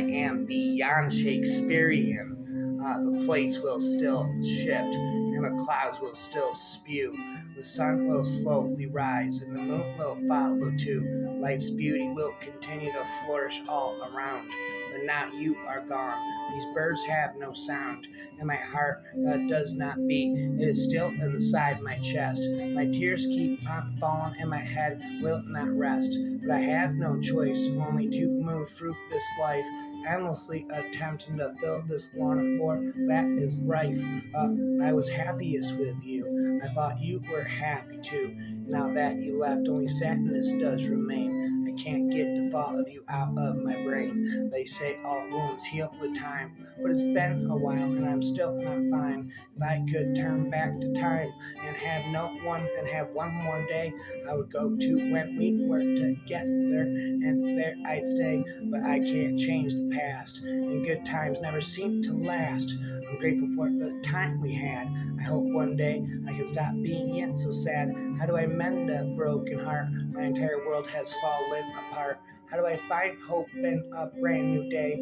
am beyond Shakespearean. The plates will still shift, and the clouds will still spew. The sun will slowly rise, and the moon will follow too. Life's beauty will continue to flourish all around. But now you are gone. These birds have no sound, and my heart does not beat. It is still inside my chest. My tears keep on falling, and my head will not rest. But I have no choice, only to move through this life, endlessly attempting to fill this longing for that is rife. I was happiest with you. I thought you were happy too. Now that you left, only sadness does remain. I can't get the thought of you out of my brain. They say all wounds heal with time, but it's been a while and I'm still not fine. If I could turn back to time and have no one and have one more day, I would go to when we were together and there I'd stay. But I can't change the past, and good times never seem to last. I'm grateful for the time we had. I hope one day I can stop being so sad. How do I mend a broken heart? My entire world has fallen apart. How do I find hope in a brand new day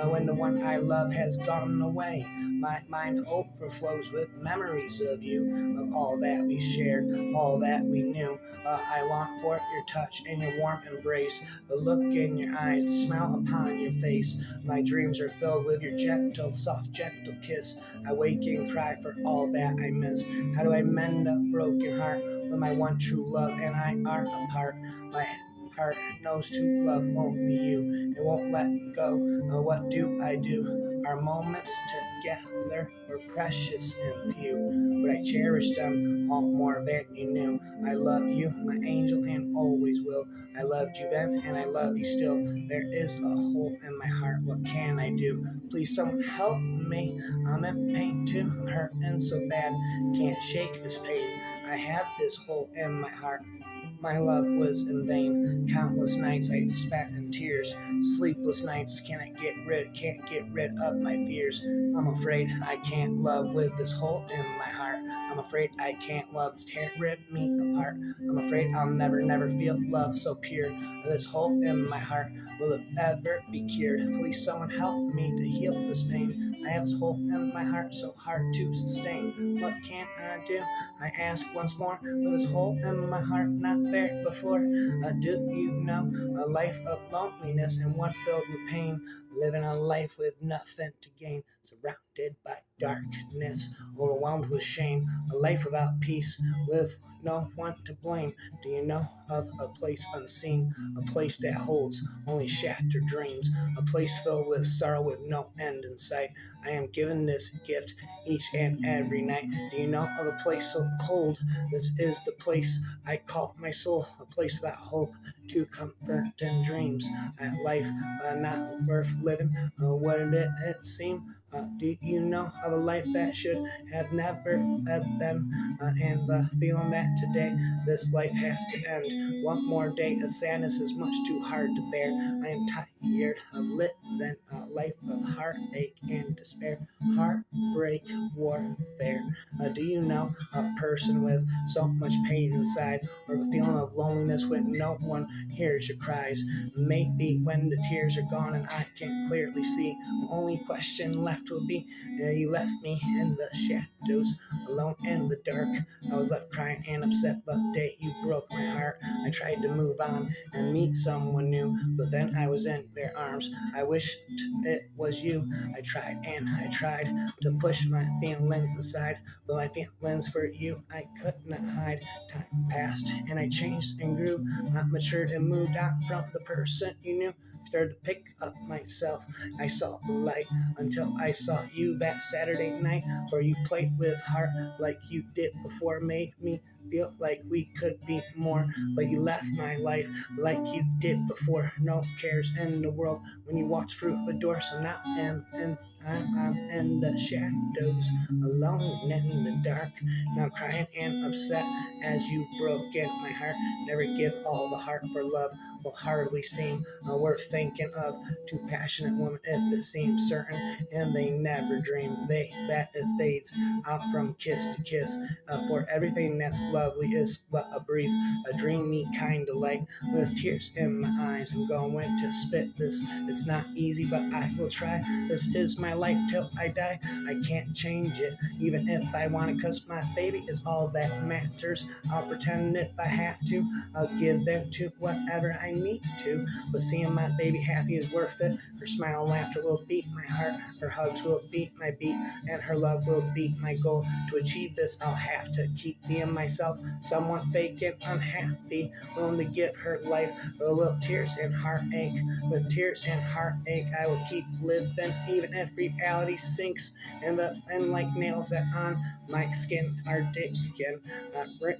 when the one I love has gone away? My mind overflows with memories of you, of all that we shared, all that we knew. I long for your touch and your warm embrace, the look in your eyes, the smile upon your face. My dreams are filled with your gentle, soft, gentle kiss. I wake and cry for all that I miss. How do I mend a broken heart when my one true love and I are apart? My heart knows to love only you. It won't let go. What do I do? Our moments together were precious and few, but I cherished them all more than you knew. I love you, my angel, and always will. I loved you then, and I love you still. There is a hole in my heart. What can I do? Please, someone help me. I'm in pain too. I'm hurting so bad. Can't shake this pain. I have this hole in my heart. My love was in vain. Countless nights I spent in tears. Sleepless nights can't get rid of my fears. I'm afraid I can't love with this hole in my heart. I'm afraid I can't love this tear rip me apart. I'm afraid I'll never feel love so pure. This hole in my heart, will it ever be cured? Please someone help me to heal this pain. I have this hole in my heart so hard to sustain. What can I do? I ask once more. With this hole in my heart not there before. Do you know a life of loneliness and one filled with pain? Living a life with nothing to gain, surrounded by darkness, overwhelmed with shame. A life without peace, with no one to blame. Do you know of a place unseen? A place that holds only shattered dreams. A place filled with sorrow with no end in sight. I am given this gift each and every night. Do you know of a place so cold? This is the place I call my soul, a place without hope to comfort and dreams. At life not worth living, would it seem? Do you know of a life that should have never been? And the feeling that today this life has to end. One more day of sadness is much too hard to bear. I am tired of living a life of heartache and despair. Heartbreak warfare. Do you know a person with so much pain inside, or the feeling of loneliness when no one hears your cries? Maybe when the tears are gone and I can clearly see, the only question left will be, you left me in the shadows, alone in the dark. I was left crying and upset the day you broke my heart. I tried to move on and meet someone new, but then I was in their arms. I wished it was you. I tried and I tried to push my feelings aside, but my feelings for you I could not hide. Time passed and I changed and grew. I matured and moved on from the person you knew. Started to pick up myself. I saw the light until I saw you that Saturday night, where you played with heart like you did before, made me feel like we could be more. But you left my life like you did before. No cares in the world when you walked through the door. So now I'm in the shadows, alone in the dark. Now crying and upset as you've broken my heart. Never give all the heart for love will hardly seem worth thinking of. Two passionate women, if it seems certain, and they never dream that it fades out from kiss to kiss. For everything that's lovely is but a brief, a dreamy kind of light. With tears in my eyes, I'm going to spit this. It's not easy, but I will try. This is my life till I die. I can't change it, even if I want it, cause my baby is all that matters. I'll pretend if I have to, I'll give in to whatever I need to. But seeing my baby happy is worth it. Her smile and laughter will beat my heart. Her hugs will beat my beat, and her love will beat my goal. To achieve this, I'll have to keep being myself. Someone fake and unhappy, willing to give her life, but with tears and heartache. With tears and heartache, I will keep living, even if reality sinks, and like nails that on my skin are digging.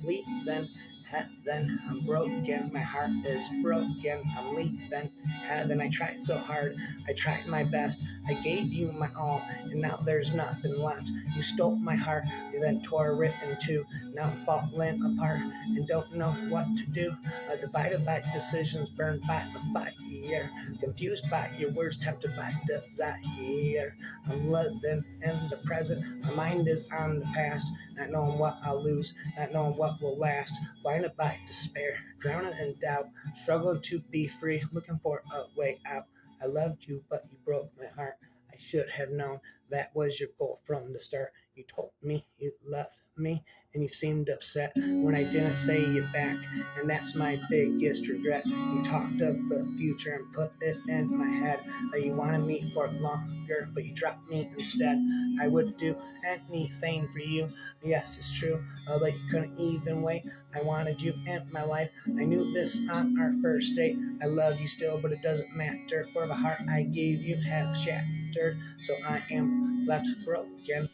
Leaving heaven, I'm broken. My heart is broken. I'm leaving heaven. I tried so hard. I tried my best. I gave you my all, and now there's nothing left. You stole my heart, you then tore it in two. Now I'm falling apart and don't know what to do. Divided by decisions, burned by the fire, confused by your words, tempted by desire. I'm living in the present. My mind is on the past, not knowing what I'll lose, not knowing what will last. Blinded by despair, drowning in doubt, struggling to be free, looking for a way out. I loved you, but you broke my heart. I should have known that was your goal from the start. You told me you loved me, and you seemed upset when I didn't say you back, and that's my biggest regret. You talked of the future and put it in my head that you wanted me for longer, but you dropped me instead. I would do anything for you, yes, it's true, but you couldn't even wait. I wanted you in my life. I knew this on our first date. I love you still, but it doesn't matter, for the heart I gave you has shattered. So I am left broken,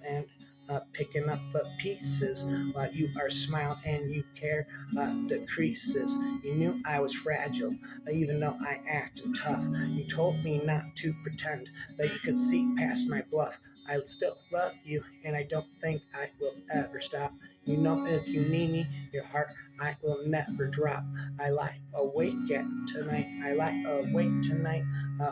and picking up the pieces while you are smiling and you care decreases. You knew I was fragile, even though I acted tough. You told me not to pretend, that you could see past my bluff. I still love you, and I don't think I will ever stop. You know, if you need me, your heart I will never drop. I lie awake at tonight. I lie awake tonight,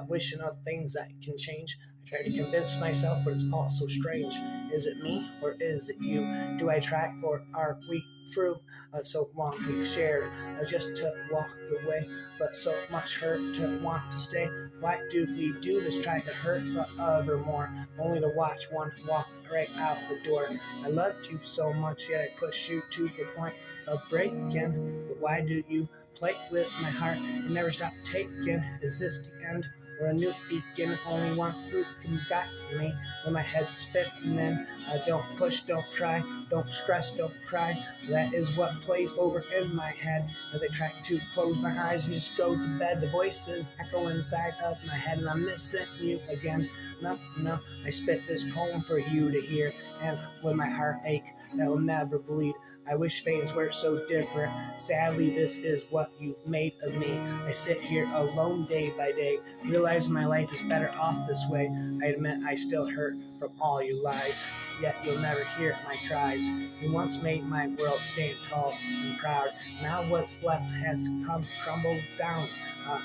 wishing of things that can change. I try to convince myself, but it's all so strange. Is it me or is it you? Do I try or are we through? So long we've shared, just to walk away, but so much hurt to want to stay. Why do we do this? Try to hurt the other more, only to watch one walk right out the door. I loved you so much, yet I push you to the point of breaking. But why do you play with my heart and never stop taking? Is this the end or a new beginning? Only one who can guide me when my head's spinning. Don't push, don't try, don't stress, don't cry. That is what plays over in my head as I try to close my eyes and just go to bed. The voices echo inside of my head, and I'm missing you again. No, I spit this poem for you to hear, and with my heart ache that will never bleed. I wish things were so different. Sadly, this is what you've made of me. I sit here alone day by day, realize my life is better off this way. I admit I still hurt from all your lies, yet you'll never hear my cries. You once made my world stand tall and proud. Now what's left has come crumbled down.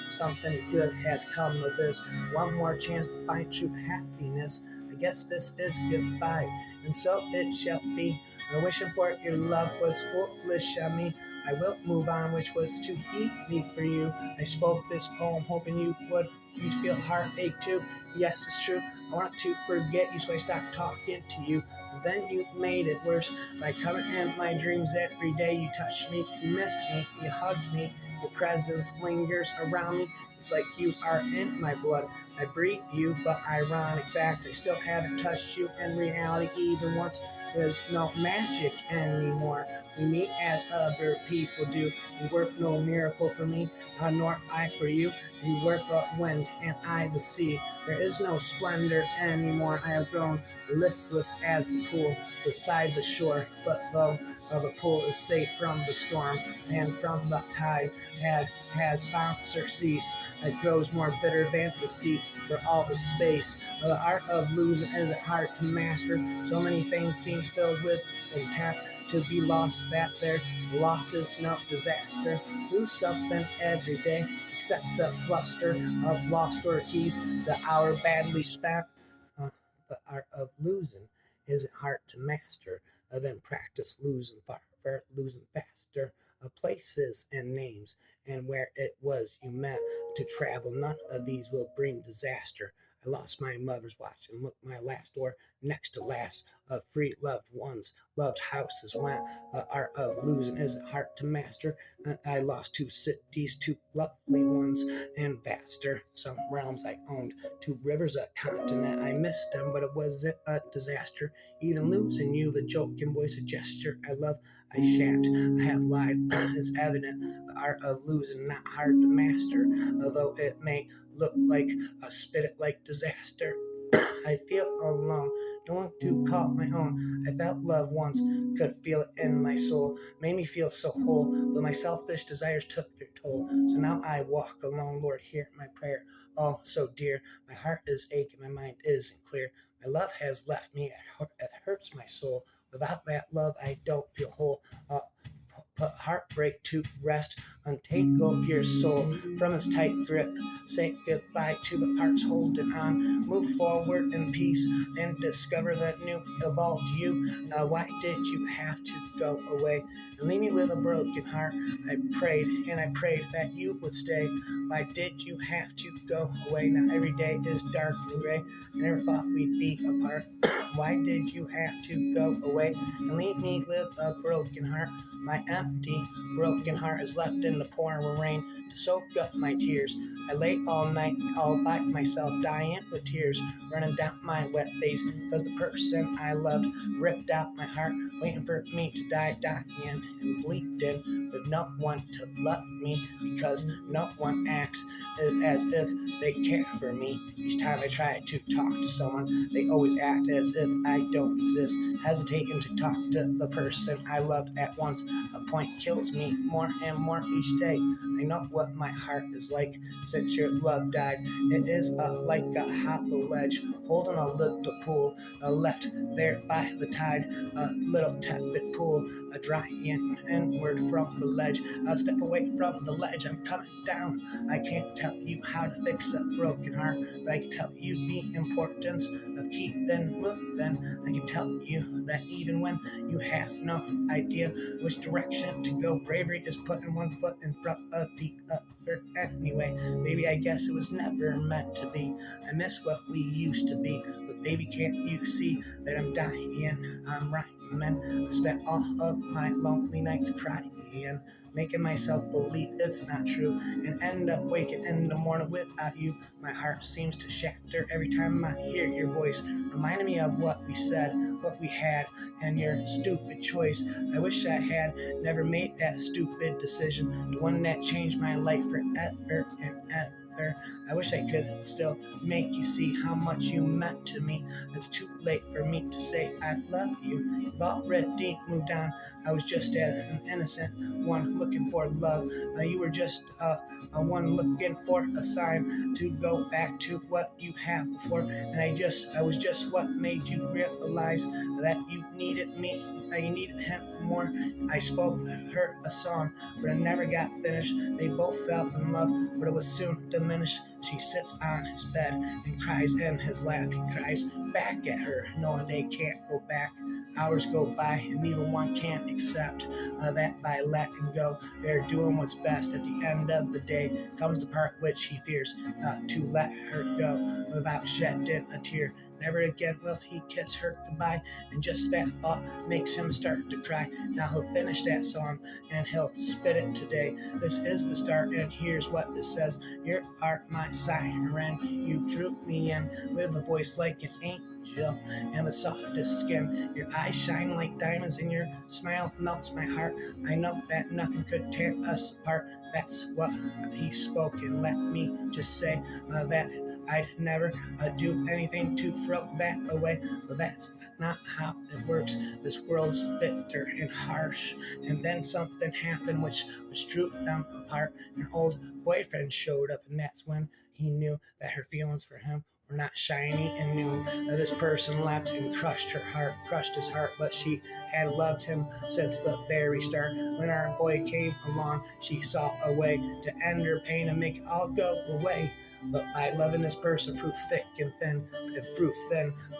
Something good has come of this. One more chance to find true happiness. I guess this is goodbye, and so it shall be. Wishing for your love was foolish of me. I will move on, which was too easy for you. I spoke this poem hoping you'd feel heartache too. Yes, it's true. I want to forget you, so I stopped talking to you. Then you made it worse by coming in my dreams every day. You touched me, you missed me, you hugged me. Your presence lingers around me. It's like you are in my blood. I breathe you, but ironic fact, I still haven't touched you in reality even once. There's no magic anymore. We meet as other people do. You work no miracle for me, nor I for you. You work the wind and I the sea. There is no splendor anymore. I have grown listless as the pool beside the shore. But though of a pool is safe from the storm and from the tide, has found surcease. It grows more bitter than the sea for all its space. The art of losing isn't hard to master. So many things seem filled with intent to be lost, that their loss is no disaster. Lose something every day, except the fluster of lost or keys, the hour badly spent. The art of losing isn't hard to master. Then practice losing far, losing faster. Places and names and where it was you meant to travel. None of these will bring disaster. I lost my mother's watch and looked my last door next to last. Free loved ones, loved houses went. Art of losing isn't hard to master. I lost 2 cities, 2 lovely ones, and vaster. Some realms I owned, 2 rivers, a continent. I missed them, but it wasn't a disaster. Even losing you, the joke and voice, a gesture I love, I shan't. I have lied. It's evident. The art of losing not hard to master, although it may look like a spit it like disaster. I feel alone, no one to call my own. I felt love once, could feel it in my soul, made me feel so whole, but my selfish desires took their toll. So now I walk alone, Lord, hear my prayer. Oh, so dear, my heart is aching, my mind isn't clear. My love has left me, it hurts my soul. Without that love, I don't feel whole. Put heartbreak to rest, untangle your soul from its tight grip. Say goodbye to the parts holding on. Move forward in peace and discover the new evolved you. Why did you have to go away and leave me with a broken heart? I prayed and I prayed that you would stay. Why did you have to go away? Now every day is dark and gray. I never thought we'd be apart. Why did you have to go away and leave me with a broken heart? My empty, broken heart is left in the pouring rain to soak up my tears. I lay all night all by myself, dying with tears running down my wet face, because the person I loved ripped out my heart, waiting for me to die, dying and bleeding, with no one to love me, because no one acts as if they care for me. Each time I try to talk to someone, they always act as if I don't exist, hesitating to talk to the person I loved at once. A point kills me more and more each day. I know what my heart is like since your love died. It is like a hollow ledge holding a little pool left there by the tide. A little tepid pool, drying inward from the ledge. I'll step away from the ledge. I'm coming down. I can't tell you how to fix a broken heart, but I can tell you the importance of keeping moving. I can tell you that even when you have no idea which direction to go, bravery is putting one foot in front of the other anyway. Baby, I guess it was never meant to be. I miss what we used to be, but baby, can't you see that I'm dying? I'm rhyming. I spent all of my lonely nights crying, making myself believe it's not true, and end up waking in the morning without you. My heart seems to shatter every time I hear your voice, reminding me of what we said, what we had, and your stupid choice. I wish I had never made that stupid decision, the one that changed my life forever and ever. I wish I could still make you see how much you meant to me. It's too late for me to say I love you. You've already moved on. I was just as an innocent one looking for love. You were just a one looking for a sign to go back to what you had before. And I was just what made you realize that you needed me. You needed him more. I spoke her a song, but it never got finished. They both fell in love, but it was soon diminished. She sits on his bed and cries in his lap. He cries back at her, knowing they can't go back. Hours go by, and neither one can accept that by letting go, they're doing what's best. At the end of the day comes the part which he fears, to let her go without shedding a tear. Never again will he kiss her goodbye, and just that thought makes him start to cry. Now he'll finish that song, and he'll spit it today. This is the start, and here's what it says. You are my siren, you drew me in with a voice like an angel and the softest skin. Your eyes shine like diamonds, and your smile melts my heart. I know that nothing could tear us apart. That's what he spoke, and let me just say that I'd never do anything to throw that away. But that's not how it works. This world's bitter and harsh. And then something happened which drew them apart. An old boyfriend showed up, and that's when he knew that her feelings for him were not shiny and new. This person left and crushed his heart, but she had loved him since the very start. When our boy came along, she saw a way to end her pain and make it all go away. But by loving this person through thick and thin,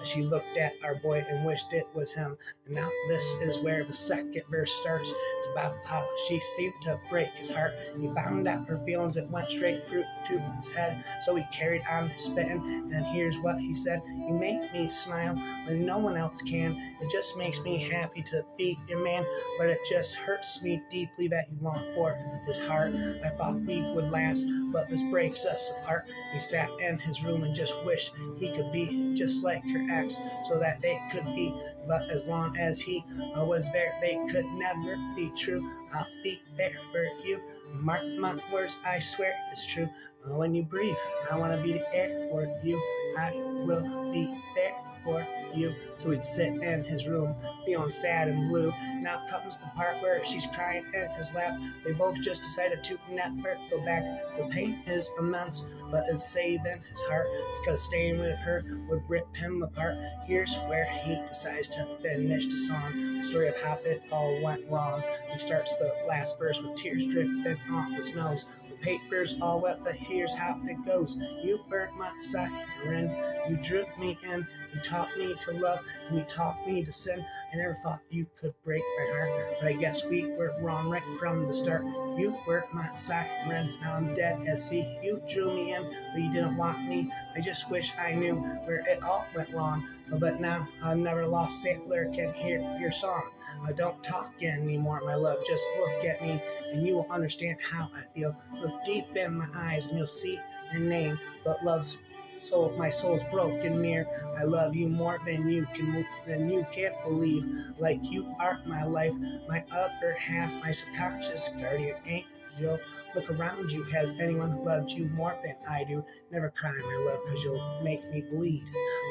she looked at our boy and wished it was him. And now this is where the second verse starts. It's about how she seemed to break his heart. He found out her feelings, it went straight through to his head. So he carried on spitting, and here's what he said. You make me smile when no one else can. It just makes me happy to be your man, but it just hurts me deeply that you long for his heart. I thought we would last, but this breaks us apart. He sat in his room and just wished he could be just like her ex, so that they could be. But as long as he was there, they could never be true. I'll be there for you. Mark my words, I swear it's true. When you breathe, I want to be the air for you. I will be there for you. So he'd sit in his room, feeling sad and blue. Now comes the part where she's crying in his lap. They both just decided to never go back. The pain is immense, but it's saving his heart, because staying with her would rip him apart. Here's where he decides to finish the song, the story of how it all went wrong. He starts the last verse with tears dripping off his nose. The paper's all wet, but here's how it goes. You were my siren, you drew me in, you taught me to love, and you taught me to sin. I never thought you could break my heart, but I guess we were wrong right from the start. You were my siren, now I'm dead at sea. You drew me in, but you didn't want me. I just wish I knew where it all went wrong. But now a never lost sailor can hear your song. Don't talk anymore, my love, just look at me, and you will understand how I feel. Look deep in my eyes, and you'll see your name. But love's soul, my soul's broken mirror. I love you more than you can't believe. Like you are my life, my other half, my subconscious guardian angel. Look around you, has anyone loved you more than I do? Never cry, my love, cause you'll make me bleed.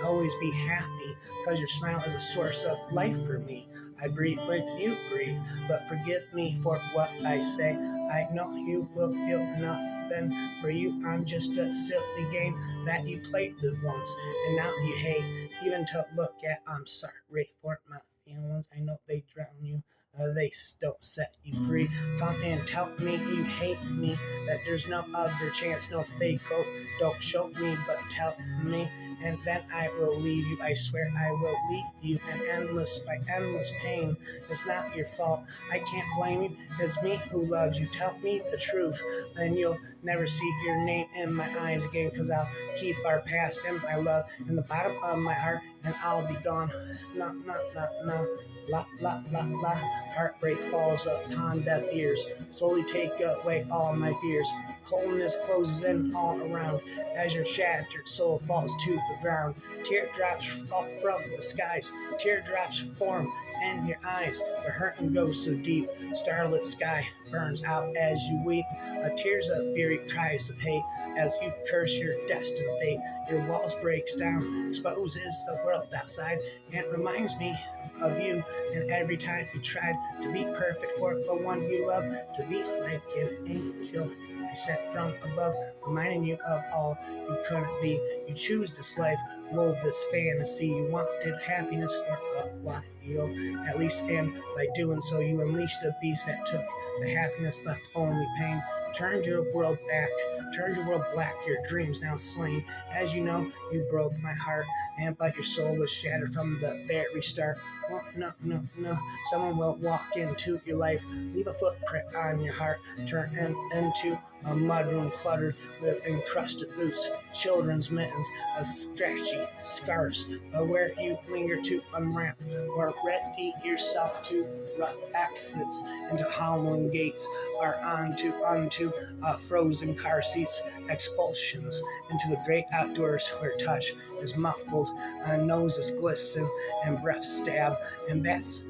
Always be happy, cause your smile is a source of life for me. I breathe when you breathe, but forgive me for what I say. I know you will feel nothing. For you, I'm just a silly game that you played with once, and now you hate. Even to look at, I'm sorry for my feelings. I know they drown you. They don't set you free. Come and tell me you hate me, that there's no other chance, no fake hope. Don't show me, but tell me, and then I will leave you. I swear I will leave you in endless pain. It's not your fault. I can't blame you. It's me who loves you. Tell me the truth, then you'll never see your name in my eyes again, cause I'll keep our past and my love in the bottom of my heart, and I'll be gone. No, no, no, no. La, la, la, la. Heartbreak falls upon deaf ears, slowly take away all my fears. Coldness closes in all around as your shattered soul falls to the ground. Teardrops fall from the skies, teardrops form in your eyes. The hurting goes so deep, starlit sky burns out as you weep. Tears of fury, cries of hate as you curse your destined fate. Your walls breaks down, exposes the world outside, and reminds me of you. And every time you tried to be perfect for the one you love, to be like an angel I sent from above, reminding you of all you couldn't be. You choose this life, wove this fantasy. You wanted happiness for a while, at least, and by doing so, you unleashed a beast that took the happiness, left only pain. Turned your world black, your dreams now slain. As you know, you broke my heart, but your soul was shattered from the very start. Oh, no, no, no. Someone will walk into your life, leave a footprint on your heart, turn into a mudroom cluttered with encrusted boots, children's mittens, scratchy scarves, where you linger to unwrap, or ready yourself to rough exits into howling gates, or onto frozen car seats, expulsions into the great outdoors where touch is muffled, noses glisten, and breaths stab. And that's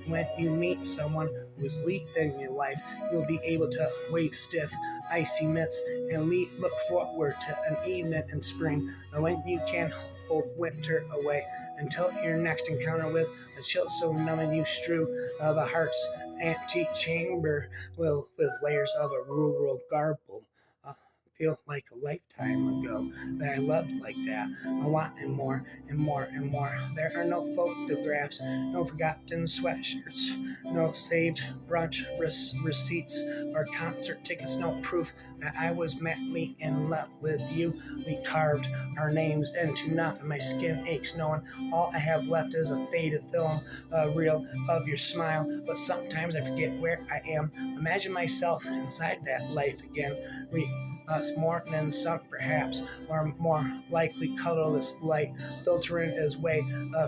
when you meet someone who's leaped in your life. You'll be able to wave stiff icy mitts, and look forward to an evening in spring when you can hold winter away until your next encounter with a chill so numbing you strew the heart's empty chamber will with layers of a rural garble. Uh, Feel like a lifetime ago that I loved like that. I want and more and more and more. There are no photographs, no forgotten sweatshirts, no saved brunch receipts or concert tickets, no proof that I was madly in love with you. We carved our names into nothing. My skin aches knowing all I have left is a faded film, a reel of your smile. But sometimes I forget where I am. Imagine myself inside that life again. Us more than sun, perhaps, or more likely colorless light filtering its way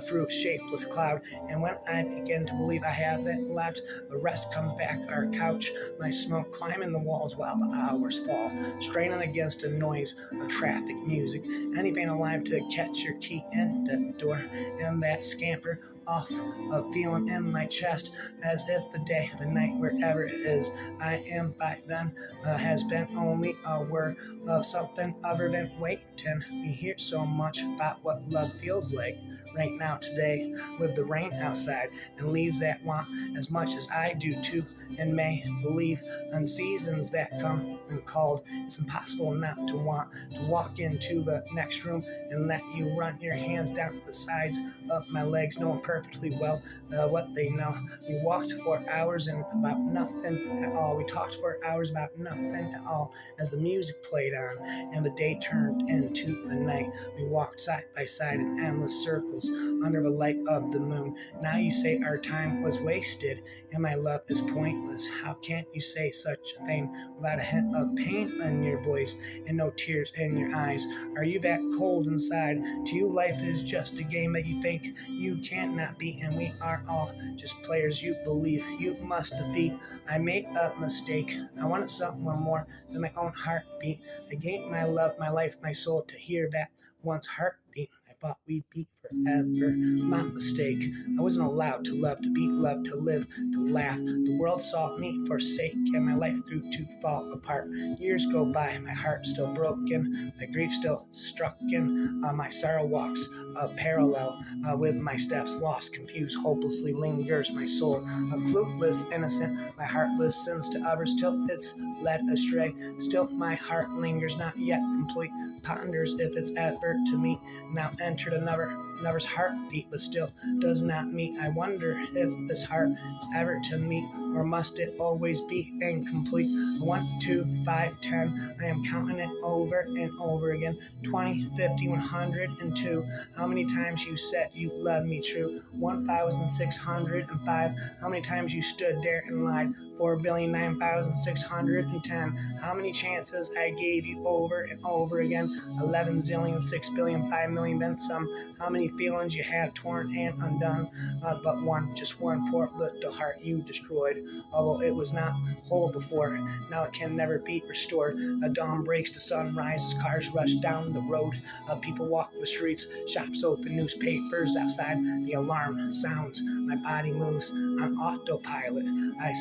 through shapeless cloud. And when I begin to believe I haven't left, the rest comes back our couch, my smoke climbing the walls while the hours fall, straining against the noise of traffic music. Anything alive to catch your key in the door, and that scamper off, a feeling in my chest as if the day, the night, wherever it is I am by then has been only a word of something other than waiting. We hear so much about what love feels like right now today with the rain outside and leaves that want as much as I do too, and may believe in seasons that come and called. It's impossible not to want to walk into the next room and let you run your hands down the sides of my legs, knowing perfectly well what they know. We walked for hours and about nothing at all. We talked for hours about nothing at all as the music played on and the day turned into the night. We walked side by side in endless circles under the light of the moon. Now you say our time was wasted and my love is pointless. How can't you say such a thing without a hint of pain in your voice and no tears in your eyes? Are you that cold inside? To you, life is just a game that you think you can't not beat, and we are all just players you believe you must defeat. I made a mistake. I wanted someone more than my own heartbeat. I gave my love, my life, my soul to hear that once heartbeat. I thought we'd be forever. My mistake. I wasn't allowed to love, to be loved, to live, to laugh. The world saw me forsake, and my life grew to fall apart. Years go by, my heart still broken, my grief still struck in. My sorrow walks parallel with my steps, lost, confused, hopelessly lingers my soul. A clueless, innocent, my heart listens to others till it's led astray. Still, my heart lingers, not yet complete. Ponders if it's ever to meet. Now entered another's heartbeat, but still does not meet. I wonder if this heart is ever to meet, or must it always be incomplete? 1, 2, 5, 10. I am counting it over and over again. 20, 50, 102. How many times you said you loved me true? 1,605. How many times you stood there and lied? 4,009,610. How many chances I gave you over and over again? 11 zillion, 6 billion, 5 million, then some. How many feelings you have torn and undone? But one, just one poor little heart you destroyed. Although it was not whole before, now it can never be restored. A dawn breaks, the sun rises, cars rush down the road. People walk the streets, shops open, newspapers outside. The alarm sounds, my body moves on autopilot. I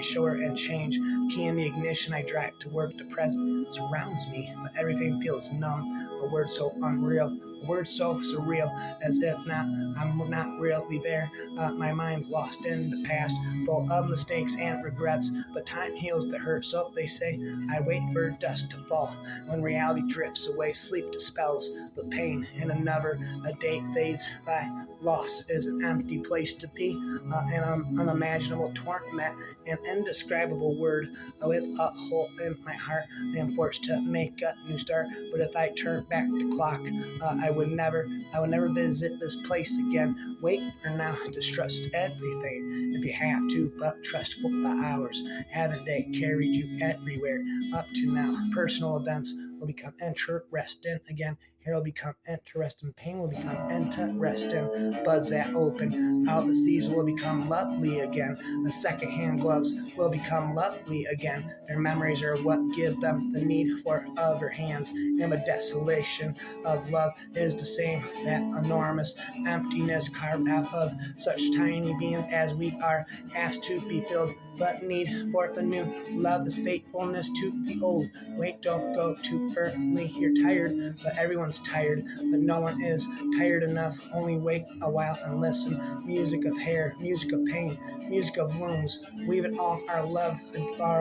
show her and change. Key in the ignition, I drive to work. The present surrounds me, but everything feels numb. A word so unreal, a word so surreal, as if I'm not really there. My mind's lost in the past, full of mistakes and regrets. But time heals the hurt, so they say. I wait for dust to fall. When reality drifts away, sleep dispels the pain. In another, a day fades by. Loss is an empty place to be, an unimaginable torment, an indescribable word with a hole in my heart. I am forced to make a new start, but if I turn back the clock, I would never visit this place again. Wait for now, distrust everything if you have to, but trust for the hours. Haven't they carried you everywhere up to now? Personal events will become interesting again. Hair will become interesting. Pain will become interesting. Buds that open out the season will become lovely again. The second-hand gloves will become lovely again. Their memories are what give them the need for other hands. And the desolation of love is the same. That enormous emptiness carved out of such tiny beings as we are, asked to be filled but need for the new. Love is faithfulness to the old. Wait, don't go too early. You're tired, but everyone's tired. But no one is tired enough. Only wait a while and listen. Music of hair, music of pain, music of wounds. Weave it off our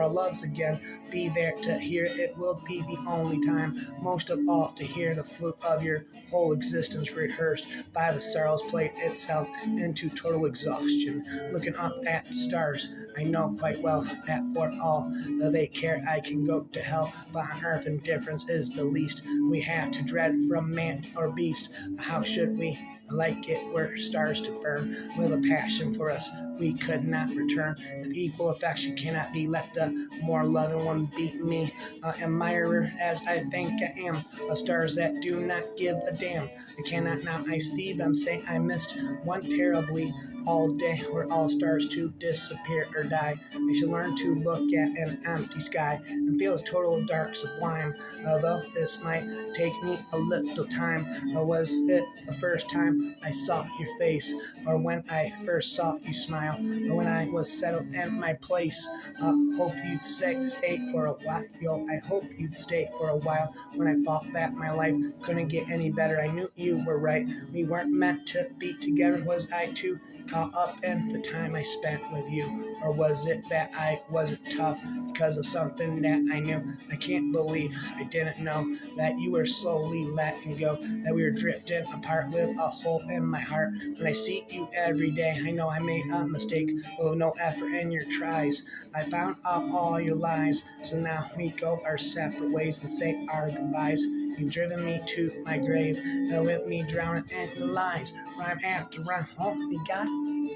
loves again. Be there to hear it. It will be the only time. Most of all, to hear the flute of your whole existence rehearsed by the sorrows played itself into total exhaustion. Looking up at the stars, I know quite well that for all they care, I can go to hell. But on earth, indifference is the least we have to dread from man or beast. How should we like it were stars to burn with a passion for us we could not return? If equal affection cannot be, let the more loving one beat me. Admirer as I think I am of stars that do not give a damn. I cannot now, I see them say I missed one terribly all day, were all stars to disappear or die. I should learn to look at an empty sky and feel its total dark sublime. Although this might take me a little time, or was it the first time I saw your face, or when I first saw you smile, or when I was settled in my place? Hope you'd stay for a while. I hope you'd stay for a while. When I thought that my life couldn't get any better, I knew you were right. We weren't meant to be together. Was I too caught up in the time I spent with you? Or was it that I wasn't tough because of something that I knew? I can't believe I didn't know that you were slowly letting go, that we were drifting apart with a hole in my heart. When I see you every day, I know I made a mistake with no effort in your tries. I found out all your lies, so now we go our separate ways and say our goodbyes. You've driven me to my grave, with me drowning in your lies. Rhyme after rhyme, only God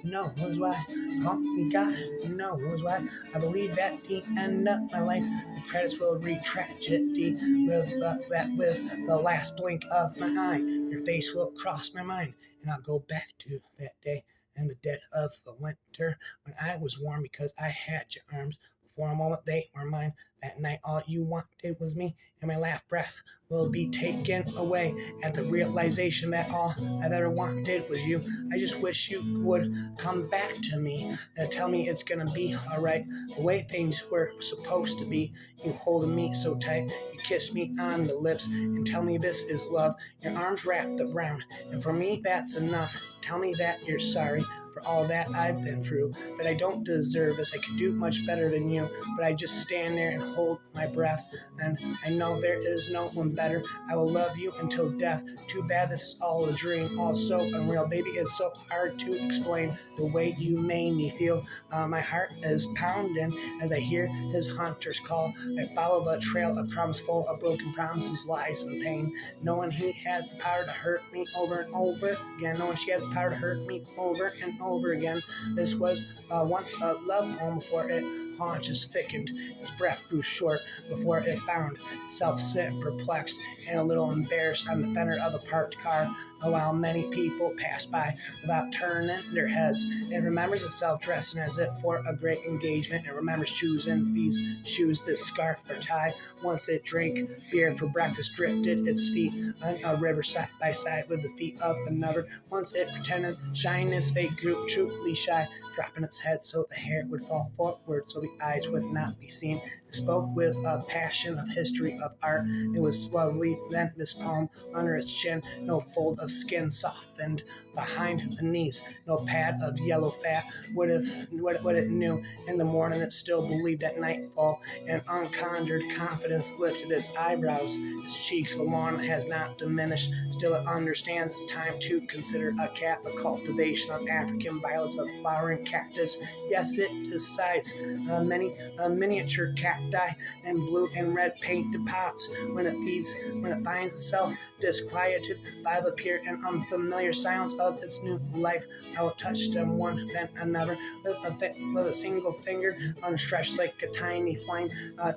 knows why. Only God knows why. I believe at the end of my life, the credits will read tragedy with the last blink of my eye. Your face will cross my mind, and I'll go back to that day in the dead of the winter when I was warm because I had your arms. For a moment they were mine. That night all you wanted was me, and my last breath will be taken away at the realization that all I've ever wanted was you. I just wish you would come back to me and tell me it's gonna be alright, the way things were supposed to be. You holding me so tight, you kiss me on the lips and tell me this is love. Your arms wrapped around, and for me that's enough. Tell me that you're sorry for all that I've been through, that I don't deserve this. I could do much better than you, but I just stand there and hold my breath, and I know there is no one better. I will love you until death. Too bad this is all a dream, all so unreal. Baby, it's so hard to explain the way you made me feel. My heart is pounding as I hear his hunter's call. I follow the trail of crumbs full of broken promises, lies, and pain, knowing he has the power to hurt me over and over again, knowing she has the power to hurt me over and over again. This was once a love poem before it haunches thickened. His breath grew short before it found itself sitting perplexed and a little embarrassed on the fender of the parked car, while many people pass by without turning their heads. It remembers itself dressing as if for a great engagement. It remembers choosing these shoes, this scarf or tie. Once it drank beer for breakfast, drifted its feet on a river side by side with the feet of another. Once it pretended shyness, fate grew truly shy, dropping its head so the hair would fall forward so the eyes would not be seen. It spoke with a passion of history of art. It was lovely then, this poem under its chin, no fold of skin softened behind the knees, no pad of yellow fat. What it knew in the morning, it still believed at nightfall. An unconjured confidence lifted its eyebrows. Its cheeks forlorn has not diminished. Still it understands it's time to consider a cat, a cultivation of African violets, of flowering cactus. Yes, it decides many miniature cacti and blue and red painted pots. When it finds itself disquieted by the pure and unfamiliar silence of its new life, I will touch them one then another with a single finger unstretched like a tiny flame.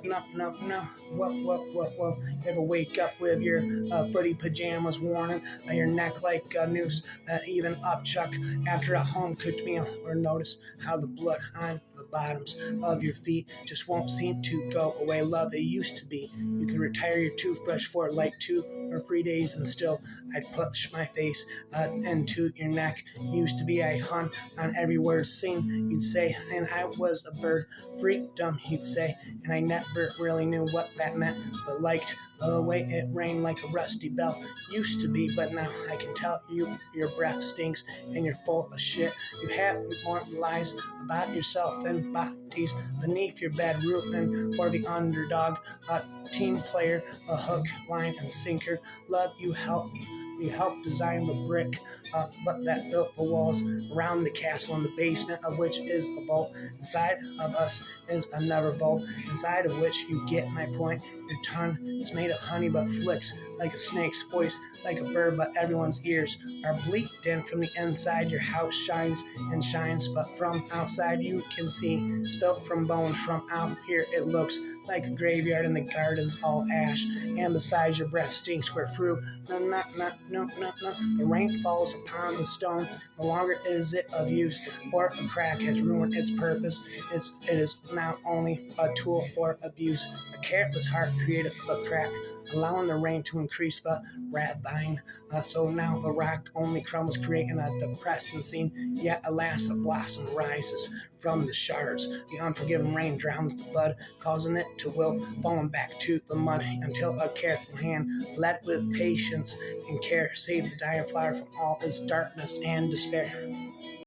No. Whoa. You ever wake up with your footy pajamas worn on your neck like a noose, even upchuck after a home cooked meal, or notice how the blood on the bottoms of your feet just won't seem to go away. Love, it used to be you could retire your toothbrush for like 2 or 3 days and still I'd push my face into your neck. Used to be I hung on every word sing, you'd say, and I was a bird. Freedom, you'd say, and I never really knew what that meant, but liked the way it rang like a rusty bell. Used to be, but now I can tell you your breath stinks and you're full of shit. You have more lies about yourself than bodies beneath your bed, rooting for the underdog, a team player, a hook, line, and sinker. Love, you helped design the brick, but that built the walls around the castle, in the basement of which is a vault. Inside of us is another vault, inside of which you get my point. Your tongue is made of honey but flicks like a snake's voice, like a bird, but everyone's ears are bleeding from the inside. Your house shines and shines, but from outside you can see it's built from bones. From out here it looks like a graveyard and the garden's all ash. And besides, your breath stinks where through the rain falls upon the stone. No longer is it of use, for a crack has ruined its purpose. It is now only a tool for abuse. A careless heart created a crack, allowing the rain to increase the ravine. So now the rock only crumbles, creating a depressing scene. Yet, alas, a blossom rises from the shards. The unforgiving rain drowns the bud, causing it to wilt, falling back to the mud until a careful hand, led with patience and care, saves the dying flower from all its darkness and despair.